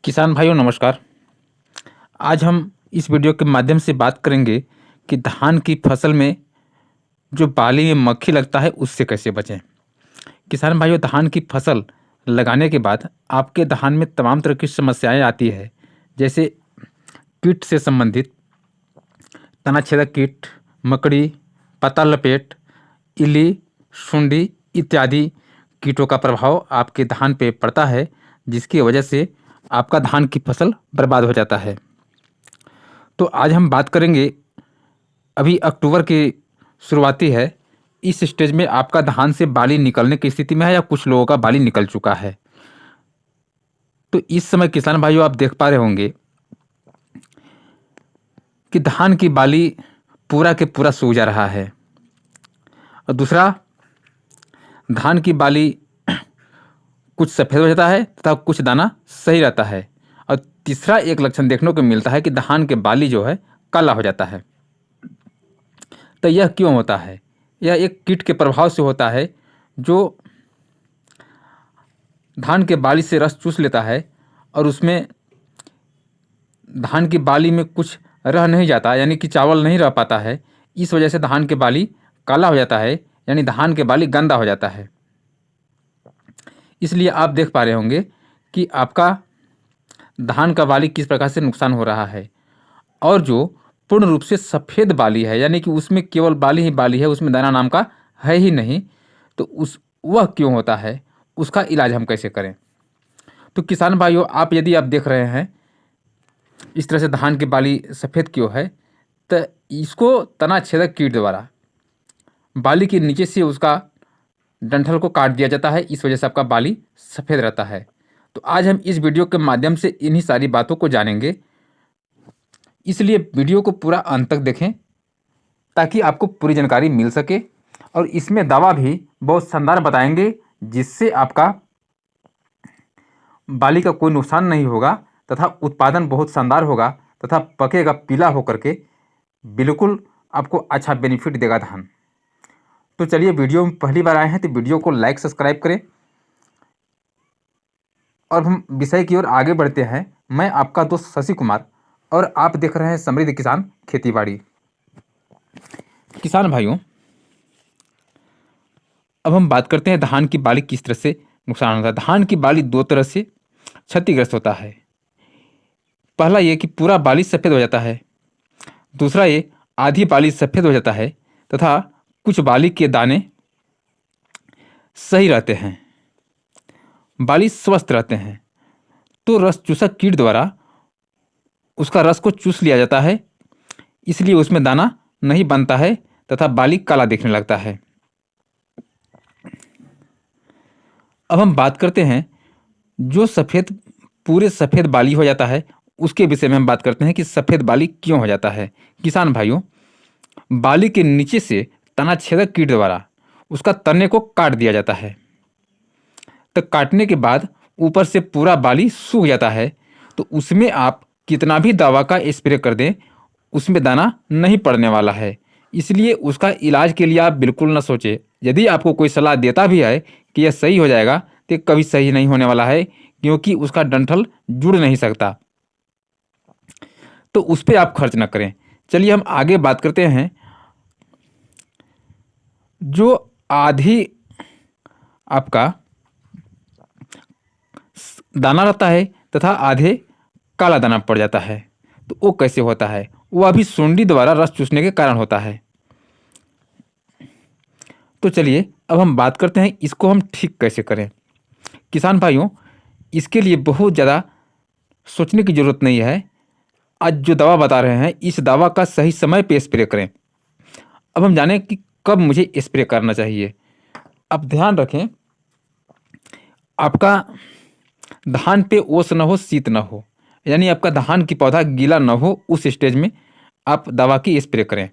किसान भाइयों नमस्कार। आज हम इस वीडियो के माध्यम से बात करेंगे कि धान की फसल में जो बाली में मक्खी लगता है उससे कैसे बचें। किसान भाइयों, धान की फसल लगाने के बाद आपके धान में तमाम तरह की समस्याएं आती है, जैसे कीट से संबंधित तना छेदक कीट, मकड़ी, पत्ता लपेट, इल्ली, सुंडी इत्यादि कीटों का प्रभाव आपके धान पे पड़ता है, जिसकी वजह से आपका धान की फसल बर्बाद हो जाता है। तो आज हम बात करेंगे, अभी अक्टूबर की शुरुआती है, इस स्टेज में आपका धान से बाली निकलने की स्थिति में है या कुछ लोगों का बाली निकल चुका है। तो इस समय किसान भाइयों आप देख पा रहे होंगे कि धान की बाली पूरा के पूरा सूख जा रहा है, और दूसरा धान की बाली कुछ सफ़ेद हो जाता है तथा कुछ दाना सही रहता है, और तीसरा एक लक्षण देखने को मिलता है कि धान के बाली जो है काला हो जाता है। तो यह क्यों होता है? यह एक कीट के प्रभाव से होता है जो धान के बाली से रस चूस लेता है, और उसमें धान की बाली में कुछ रह नहीं जाता, यानी कि चावल नहीं रह पाता है। इस वजह से धान के बाली काला हो जाता है, यानी धान के बाली गंदा हो जाता है। इसलिए आप देख पा रहे होंगे कि आपका धान का बाली किस प्रकार से नुकसान हो रहा है। और जो पूर्ण रूप से सफ़ेद बाली है, यानी कि उसमें केवल बाली ही बाली है, उसमें दाना नाम का है ही नहीं, तो वह क्यों होता है, उसका इलाज हम कैसे करें। तो किसान भाइयों, यदि आप देख रहे हैं इस तरह से धान की बाली सफ़ेद क्यों है, तो इसको तना छेदक कीट द्वारा बाली के नीचे से उसका डंठल को काट दिया जाता है। इस वजह से आपका बाली सफ़ेद रहता है। तो आज हम इस वीडियो के माध्यम से इन्हीं सारी बातों को जानेंगे, इसलिए वीडियो को पूरा अंत तक देखें ताकि आपको पूरी जानकारी मिल सके। और इसमें दवा भी बहुत शानदार बताएंगे, जिससे आपका बाली का कोई नुकसान नहीं होगा तथा उत्पादन बहुत शानदार होगा तथा पकेगा पीला होकर के, बिल्कुल आपको अच्छा बेनिफिट देगा धान। तो चलिए, वीडियो में पहली बार आए हैं तो वीडियो को लाइक सब्सक्राइब करें, और हम विषय की ओर आगे बढ़ते हैं। मैं आपका दोस्त शशि कुमार, और आप देख रहे हैं समृद्ध किसान खेतीबाड़ी। किसान भाइयों, अब हम बात करते हैं धान की बाली किस तरह से नुकसान होता है। धान की बाली दो तरह से क्षतिग्रस्त होता है। पहला ये कि पूरा बाली सफ़ेद हो जाता है, दूसरा ये आधी बाली सफ़ेद हो जाता है तथा कुछ बाली के दाने सही रहते हैं, बाली स्वस्थ रहते हैं। तो रस चूसक कीट द्वारा उसका रस को चूस लिया जाता है, इसलिए उसमें दाना नहीं बनता है तथा बाली काला दिखने लगता है। अब हम बात करते हैं जो सफ़ेद पूरे सफ़ेद बाली हो जाता है, उसके विषय में हम बात करते हैं कि सफ़ेद बाली क्यों हो जाता है। किसान भाइयों, बाली के नीचे से तना छेदक कीट द्वारा उसका तने को काट दिया जाता है। तो काटने के बाद ऊपर से पूरा बाली सूख जाता है, तो उसमें आप कितना भी दवा का स्प्रे कर दें, उसमें दाना नहीं पड़ने वाला है। इसलिए उसका इलाज के लिए आप बिल्कुल न सोचें। यदि आपको कोई सलाह देता भी है कि यह सही हो जाएगा, तो ये कभी सही नहीं होने वाला है, क्योंकि उसका डंठल जुड़ नहीं सकता। तो उस पर आप खर्च न करें। चलिए हम आगे बात करते हैं। जो आधी आपका दाना रहता है तथा आधे काला दाना पड़ जाता है, तो वो कैसे होता है? वो अभी सुंडी द्वारा रस चूसने के कारण होता है। तो चलिए अब हम बात करते हैं इसको हम ठीक कैसे करें। किसान भाइयों, इसके लिए बहुत ज़्यादा सोचने की ज़रूरत नहीं है। आज जो दवा बता रहे हैं, इस दवा का सही समय पे स्प्रे करें। अब हम जानें कि कब मुझे स्प्रे करना चाहिए। अब ध्यान रखें, आपका धान पे ओस न हो, शीत न हो, यानी आपका धान की पौधा गीला न हो, उस स्टेज में आप दवा की स्प्रे करें।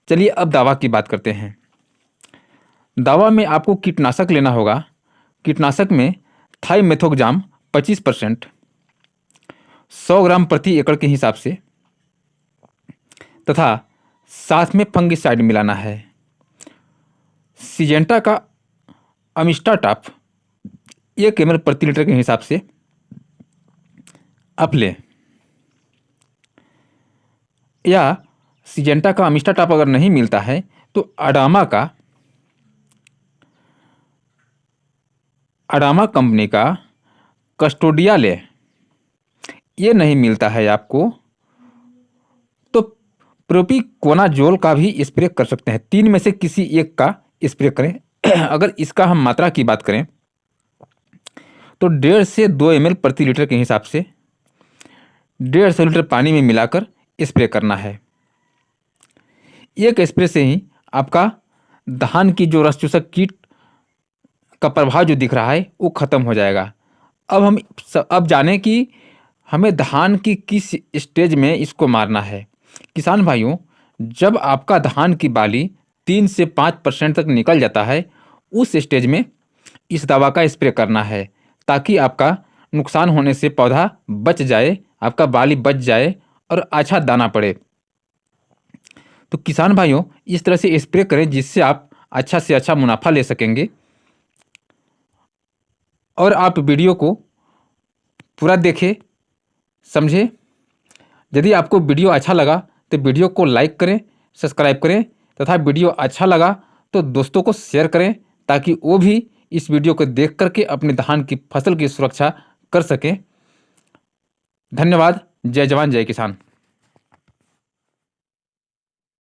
चलिए अब दवा की बात करते हैं। दवा में आपको कीटनाशक लेना होगा। कीटनाशक में थाइमेथोक्साम 25% 100 ग्राम प्रति एकड़ के हिसाब से, तथा साथ में फंगिसाइड मिलाना है। सिजेंटा का अमिस्टाटॉप 1 ml प्रति लीटर के हिसाब से अपले या सिजेंटा का अमिस्टा टॉप अगर नहीं मिलता है तो अडामा कंपनी का कस्टोडिया ले। ये नहीं मिलता है आपको तो प्रोपिकोनाजोल का भी स्प्रे कर सकते हैं। 3 में से किसी एक का स्प्रे करें। अगर इसका हम मात्रा की बात करें तो 1.5 से 2 ml प्रति लीटर के हिसाब से 150 लीटर पानी में मिलाकर स्प्रे करना है। एक स्प्रे से ही आपका धान की जो रस चूसक कीट का प्रभाव जो दिख रहा है वो खत्म हो जाएगा। अब जानें कि हमें धान की किस स्टेज में इसको मारना है। किसान भाइयों, जब आपका धान की बाली 3 से 5% तक निकल जाता है उस स्टेज में इस दवा का स्प्रे करना है, ताकि आपका नुकसान होने से पौधा बच जाए, आपका बाली बच जाए और अच्छा दाना पड़े। तो किसान भाइयों, इस तरह से स्प्रे करें जिससे आप अच्छा से अच्छा मुनाफा ले सकेंगे। और आप वीडियो को पूरा देखें, समझें। यदि आपको वीडियो अच्छा लगा तो वीडियो को लाइक करें, सब्सक्राइब करें तथा वीडियो अच्छा लगा तो दोस्तों को शेयर करें, ताकि वो भी इस वीडियो को देख करके अपने धान की फसल की सुरक्षा कर सकें। धन्यवाद। जय जवान जय किसान।